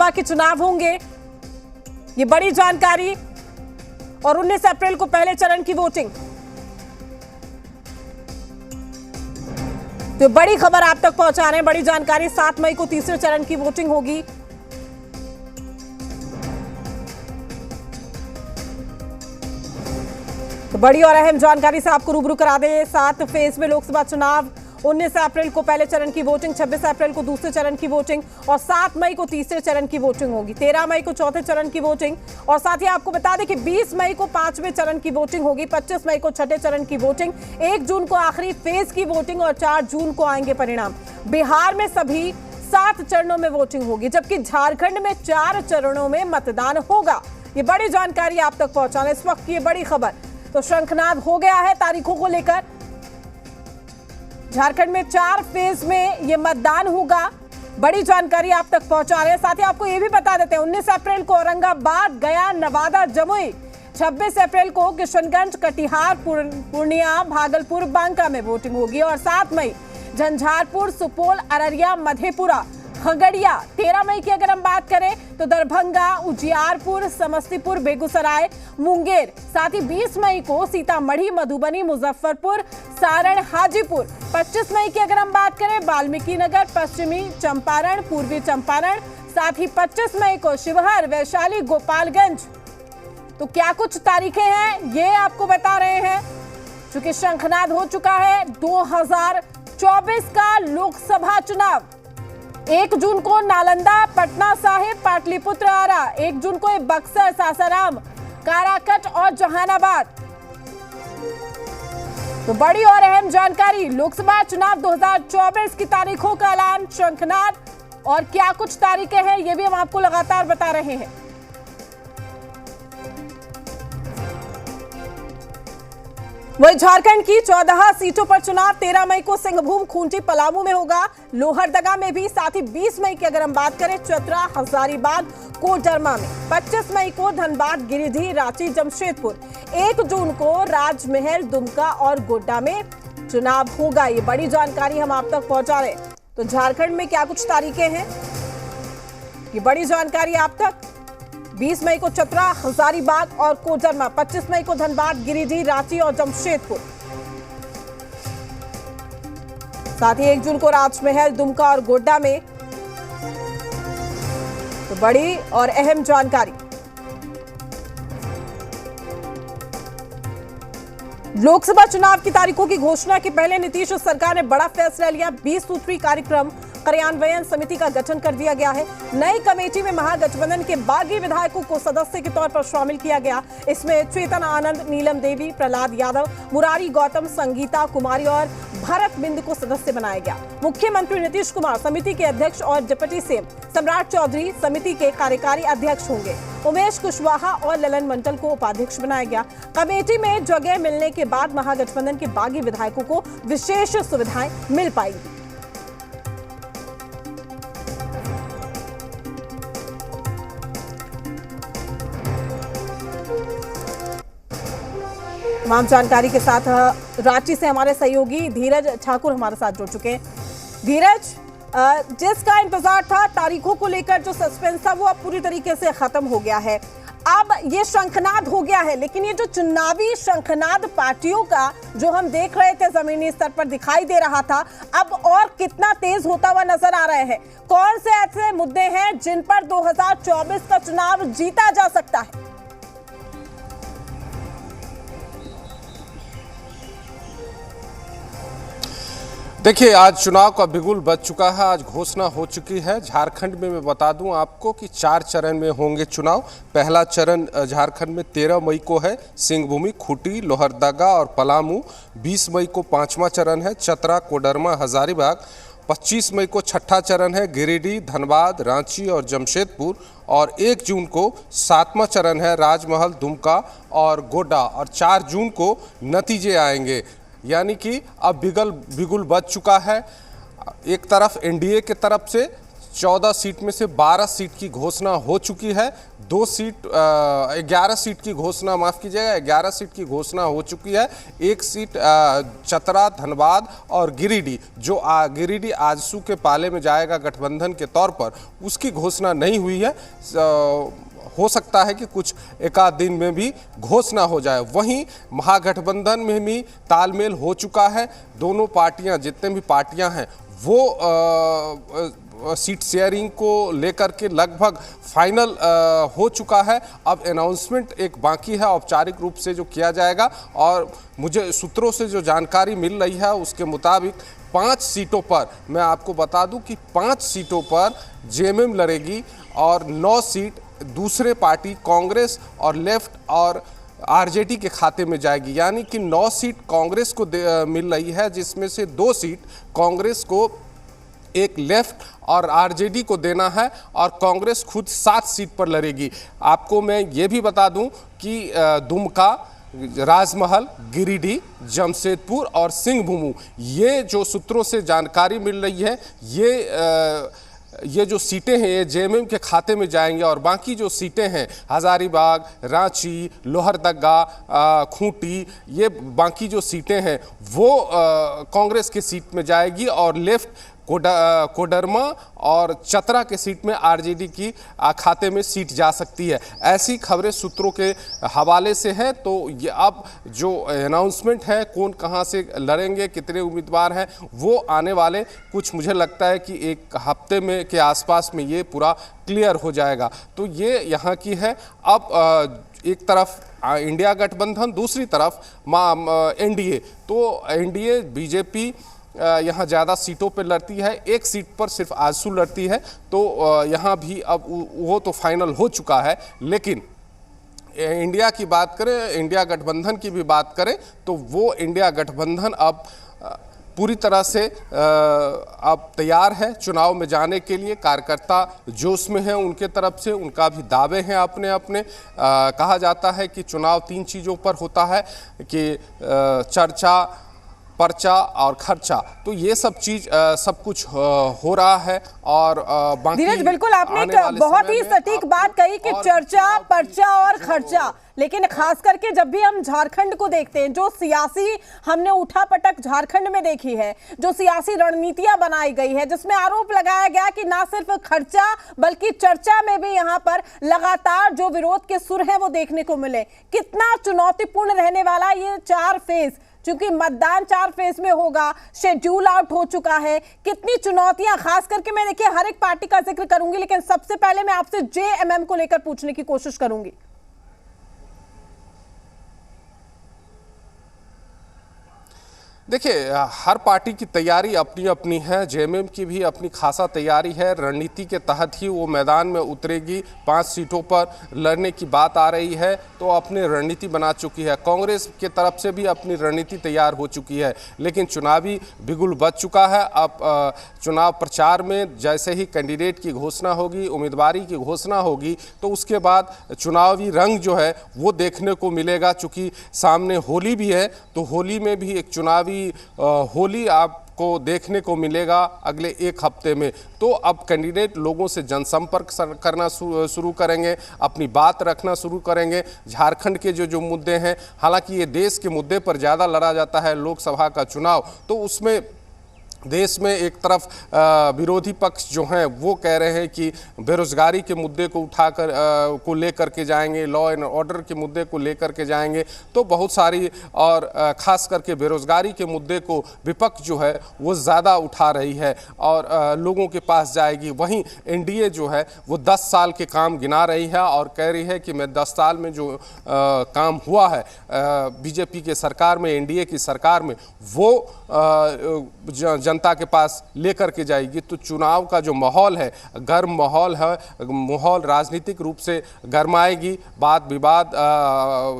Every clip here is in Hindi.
लोकसभा के चुनाव होंगे, ये बड़ी जानकारी। और 19 अप्रैल को पहले चरण की वोटिंग। तो बड़ी खबर आप तक पहुंचा रहे हैं, बड़ी जानकारी। 7 मई को तीसरे चरण की वोटिंग होगी। तो बड़ी और अहम जानकारी से आपको रूबरू करा दें। 7 फेज में लोकसभा चुनाव, 19 अप्रैल को पहले चरण की वोटिंग, 26 अप्रैल को दूसरे चरण की वोटिंग और 7 मई को तीसरे चरण की वोटिंग होगी। 13 मई को चौथे चरण की वोटिंग और साथ ही आपको बता दें कि 20 मई को 5वें चरण की वोटिंग होगी, 25 मई को छठे चरण की वोटिंग, 1 जून को आखिरी फेज की वोटिंग और 4 जून को आएंगे परिणाम। बिहार में सभी 7 चरणों में वोटिंग होगी, जबकि झारखंड में 4 चरणों में मतदान होगा। ये बड़ी जानकारी आप तक पहुंचाना इस वक्त की ये बड़ी खबर। तो शंखनाद हो गया है तारीखों को लेकर। झारखंड में 4 फेज में ये मतदान होगा, बड़ी जानकारी आप तक पहुंचा रहे हैं। साथ ही आपको ये भी बता देते हैं 19 अप्रैल को औरंगाबाद, गया, नवादा, जमुई, 26 अप्रैल को किशनगंज, कटिहार, पूर्णिया, भागलपुर, बांका में वोटिंग होगी और 7 मई झंझारपुर, सुपौल, अररिया, मधेपुरा, खगड़िया। 13 मई की अगर हम बात करें तो दरभंगा, उजियारपुर, समस्तीपुर, बेगूसराय, मुंगेर। साथ ही 20 मई को सीतामढ़ी, मधुबनी, मुजफ्फरपुर, सारण, हाजीपुर। 25 मई की अगर हम बात करें वाल्मीकि नगर, पश्चिमी चंपारण, पूर्वी चंपारण। साथ ही 25 मई को शिवहर, वैशाली, गोपालगंज। तो क्या कुछ तारीखें हैं ये आपको बता रहे हैं, चूंकि शंखनाद हो चुका है 2024 का लोकसभा चुनाव। 1 जून को नालंदा, पटना साहिब, पाटलिपुत्र, आरा। 1 जून को बक्सर, सासाराम, काराकट और जहानाबाद। तो बड़ी और अहम जानकारी, लोकसभा चुनाव 2024 की तारीखों का ऐलान, शंखनाद और क्या कुछ तारीखें हैं ये भी हम आपको लगातार बता रहे हैं। वही झारखंड की 14 सीटों पर चुनाव 13 मई को सिंहभूम, खूंटी, पलामू में होगा, लोहरदगा में भी। साथ ही 20 मई की अगर हम बात करें चतरा, हजारीबाग, कोडरमा में। 25 मई को धनबाद, गिरिडीह, रांची, जमशेदपुर। 1 जून को राजमहल, दुमका और गोड्डा में चुनाव होगा। ये बड़ी जानकारी हम आप तक पहुंचा रहे हैं। तो झारखंड में क्या कुछ तारीखें हैं ये बड़ी जानकारी आप तक। 20 मई को चतरा, हजारीबाग और कोडरमा। 25 मई को धनबाद, गिरिडीह, रांची और जमशेदपुर। साथ ही 1 जून को राजमहल, दुमका और गोड्डा में। तो बड़ी और अहम जानकारी। लोकसभा चुनाव की तारीखों की घोषणा के पहले नीतीश सरकार ने बड़ा फैसला लिया। 20 सूत्री कार्यक्रम कार्यान्वयन समिति का गठन कर दिया गया है। नई कमेटी में महागठबंधन के बागी विधायकों को सदस्य के तौर पर शामिल किया गया। इसमें चेतन आनंद, नीलम देवी, प्रहलाद यादव, मुरारी गौतम, संगीता कुमारी और भरत बिंद को सदस्य बनाया गया। मुख्यमंत्री नीतीश कुमार समिति के अध्यक्ष और डिप्टी सीएम सम्राट चौधरी समिति के कार्यकारी अध्यक्ष होंगे। उमेश कुशवाहा और ललन मंडल को उपाध्यक्ष बनाया गया। कमेटी में जगह मिलने के बाद महागठबंधन के बागी विधायकों को विशेष सुविधाएं मिल पाएंगी। तमाम जानकारी के साथ रांची से हमारे सहयोगी धीरज ठाकुर हमारे साथ जुड़ चुके हैं। धीरज, जिसका इंतजार था, तारीखों को लेकर जो सस्पेंस था वो अब पूरी तरीके से खत्म हो गया है। अब ये शंखनाद हो गया है, लेकिन ये जो चुनावी शंखनाद पार्टियों का जो हम देख रहे थे जमीनी स्तर पर दिखाई दे रहा था, अब और कितना तेज होता हुआ नजर आ रहे हैं। कौन से ऐसे मुद्दे हैं जिन पर 2024 का चुनाव जीता जा सकता है? देखिए, आज चुनाव का बिगुल बज चुका है। आज घोषणा हो चुकी है। झारखंड में मैं बता दूं आपको कि 4 चरण में होंगे चुनाव। पहला चरण झारखंड में 13 मई को है, सिंहभूमि, खूंटी, लोहरदगा और पलामू। 20 मई को 5वां चरण है, चतरा, कोडरमा, हजारीबाग। 25 मई को छठा चरण है, गिरिडीह, धनबाद, रांची और जमशेदपुर। और 1 जून को 7वां चरण है, राजमहल, दुमका और गोड्डा। और 4 जून को नतीजे आएंगे। यानी कि अब बिगुल बज चुका है। एक तरफ एनडीए के तरफ से 14 सीट में से 12 सीट की घोषणा हो चुकी है। 11 सीट की घोषणा, माफ कीजिएगा, 11 सीट की घोषणा हो चुकी है। एक सीट चतरा, धनबाद और गिरिडीह, जो गिरिडीह आजसू के पाले में जाएगा गठबंधन के तौर पर, उसकी घोषणा नहीं हुई है। हो सकता है कि कुछ एक आध दिन में भी घोषणा हो जाए। वहीं महागठबंधन में भी तालमेल हो चुका है। दोनों पार्टियां, जितने भी पार्टियां हैं, वो सीट शेयरिंग को लेकर के लगभग फाइनल हो चुका है। अब अनाउंसमेंट एक बाकी है, औपचारिक रूप से जो किया जाएगा। और मुझे सूत्रों से जो जानकारी मिल रही है उसके मुताबिक 5 सीटों पर, मैं आपको बता दूं कि 5 सीटों पर जेएमएम लड़ेगी और 9 सीट दूसरे पार्टी कांग्रेस और लेफ्ट और आरजेडी के खाते में जाएगी। यानी कि 9 सीट कांग्रेस को मिल रही है, जिसमें से 2 सीट कांग्रेस को, एक लेफ्ट और आरजेडी को देना है, और कांग्रेस खुद 7 सीट पर लड़ेगी। आपको मैं ये भी बता दूं कि दुमका, राजमहल, गिरिडीह, जमशेदपुर और सिंहभूम, ये जो सूत्रों से जानकारी मिल रही है, ये जो सीटें हैं ये जेएमएम के खाते में जाएंगे। और बाकी जो सीटें हैं, हजारीबाग, रांची, लोहरदगा, खूंटी, ये बाकी जो सीटें हैं वो कांग्रेस की सीट में जाएगी। और लेफ्ट कोडरमा और चतरा के सीट में आरजेडी की खाते में सीट जा सकती है। ऐसी खबरें सूत्रों के हवाले से हैं। तो ये अब जो अनाउंसमेंट है, कौन कहां से लड़ेंगे, कितने उम्मीदवार हैं, वो आने वाले कुछ, मुझे लगता है कि एक हफ्ते में के आसपास में ये पूरा क्लियर हो जाएगा। तो ये यहाँ की है। अब एक तरफ इंडिया गठबंधन, दूसरी तरफ एनडीए। तो एनडीए, बीजेपी यहाँ ज़्यादा सीटों पर लड़ती है, एक सीट पर सिर्फ आजसू लड़ती है। तो यहाँ भी अब वो तो फाइनल हो चुका है। लेकिन इंडिया की बात करें, इंडिया गठबंधन की भी बात करें, तो वो इंडिया गठबंधन अब पूरी तरह से अब तैयार है चुनाव में जाने के लिए। कार्यकर्ता जोश में हैं, उनके तरफ से उनका भी दावे हैं अपने अपने। कहा जाता है कि चुनाव 3 चीज़ों पर होता है, कि चर्चा, पर्चा और खर्चा। तो ये सब चीज सब कुछ हो रहा है। और बाकी धीरज, बिल्कुल आपने एक बहुत ही सटीक बात कही कि चर्चा, पर्चा और खर्चा। लेकिन खास करके जब भी हम झारखंड को देखते हैं, जो सियासी हमने उठापटक झारखंड में देखी है, जो सियासी रणनीतियां बनाई गई है, जिसमें आरोप लगाया गया कि ना सिर्फ खर्चा बल्कि चर्चा में भी यहां पर लगातार जो विरोध के सुर हैं वो देखने को मिले। कितना चुनौतीपूर्ण रहने वाला ये 4 फेज, क्योंकि मतदान 4 फेज में होगा, शेड्यूल आउट हो चुका है। कितनी चुनौतियां, खास करके मैं देखिए हर एक पार्टी का जिक्र करूंगी, लेकिन सबसे पहले मैं आपसे जेएमएम को लेकर पूछने की कोशिश करूंगी। देखिए, हर पार्टी की तैयारी अपनी अपनी है। जेएमएम की भी अपनी खासा तैयारी है। रणनीति के तहत ही वो मैदान में उतरेगी। 5 सीटों पर लड़ने की बात आ रही है, तो अपनी रणनीति बना चुकी है। कांग्रेस के तरफ से भी अपनी रणनीति तैयार हो चुकी है। लेकिन चुनावी बिगुल बज चुका है। अब चुनाव प्रचार में जैसे ही कैंडिडेट की घोषणा होगी, उम्मीदवारी की घोषणा होगी, तो उसके बाद चुनावी रंग जो है वो देखने को मिलेगा। चूँकि सामने होली भी है, तो होली में भी एक चुनावी होली आपको देखने को मिलेगा अगले 1 हफ्ते में। तो अब कैंडिडेट लोगों से जनसंपर्क करना शुरू करेंगे, अपनी बात रखना शुरू करेंगे। झारखंड के जो मुद्दे हैं, हालांकि ये देश के मुद्दे पर ज़्यादा लड़ा जाता है लोकसभा का चुनाव, तो उसमें देश में एक तरफ विरोधी पक्ष जो हैं वो कह रहे हैं कि बेरोजगारी के मुद्दे को उठाकर को लेकर के जाएंगे, लॉ एंड ऑर्डर के मुद्दे को लेकर के जाएंगे। तो बहुत सारी, और ख़ास करके बेरोजगारी के मुद्दे को विपक्ष जो है वो ज़्यादा उठा रही है और लोगों के पास जाएगी। वहीं एनडीए जो है वो 10 साल के काम गिना रही है और कह रही है कि मैं 10 साल में जो काम हुआ है बीजेपी के सरकार में, एनडीए की सरकार में, वो जनता के पास लेकर के जाएगी। तो चुनाव का जो माहौल है, गर्म माहौल है, माहौल राजनीतिक रूप से गरमाएगी। वाद विवाद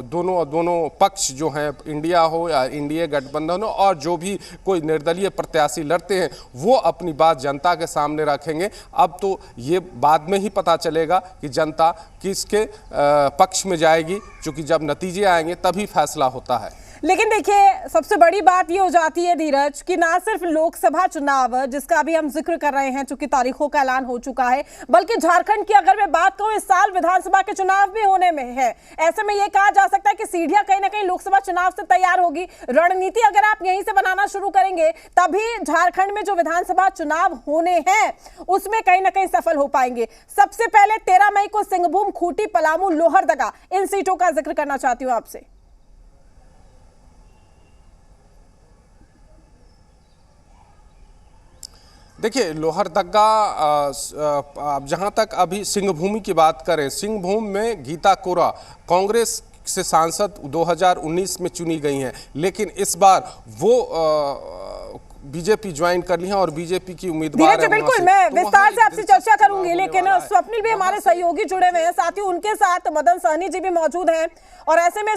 दोनों पक्ष जो हैं, इंडिया हो या इंडिया गठबंधन हो, और जो भी कोई निर्दलीय प्रत्याशी लड़ते हैं, वो अपनी बात जनता के सामने रखेंगे। अब तो ये बाद में ही पता चलेगा कि जनता किसके पक्ष में जाएगी, क्योंकि जब नतीजे आएंगे तभी फैसला होता है। लेकिन देखिए, सबसे बड़ी बात ये हो जाती है धीरज कि ना सिर्फ लोकसभा लोकसभा चुनाव जिसका अभी हम जिक्र कर रहे हैं, चूंकि तारीखों का ऐलान हो चुका है, बल्कि झारखंड की अगर मैं बात करूं इस साल विधानसभा के चुनाव भी होने में है। ऐसे में यह कहा जा सकता है कि सीढ़ियां कहीं ना कहीं लोकसभा चुनाव से तैयार होगी। रणनीति अगर आप यहीं से बनाना शुरू करेंगे तभी झारखंड में जो विधानसभा चुनाव होने हैं उसमें कहीं ना कहीं सफल हो पाएंगे। सबसे पहले 13 मई को सिंहभूम, खूंटी, पलामू, लोहरदगा इन सीटों का जिक्र करना चाहती हूं आपसे। देखिए, लोहरदगा जहां तक अभी सिंहभूमि की बात करें, सिंहभूम में गीता कोरा कांग्रेस से सांसद 2019 में चुनी गई हैं, लेकिन इस बार वो बीजेपी ज्वाइन कर ली है और बीजेपी की उम्मीदवार है। बिल्कुल, मैं विस्तार से आपसे चर्चा करूंगी, लेकिन स्वप्निल भी हमारे सहयोगी जुड़े हुए हैं, साथ ही उनके साथ मदन सहनी जी भी मौजूद हैं और ऐसे में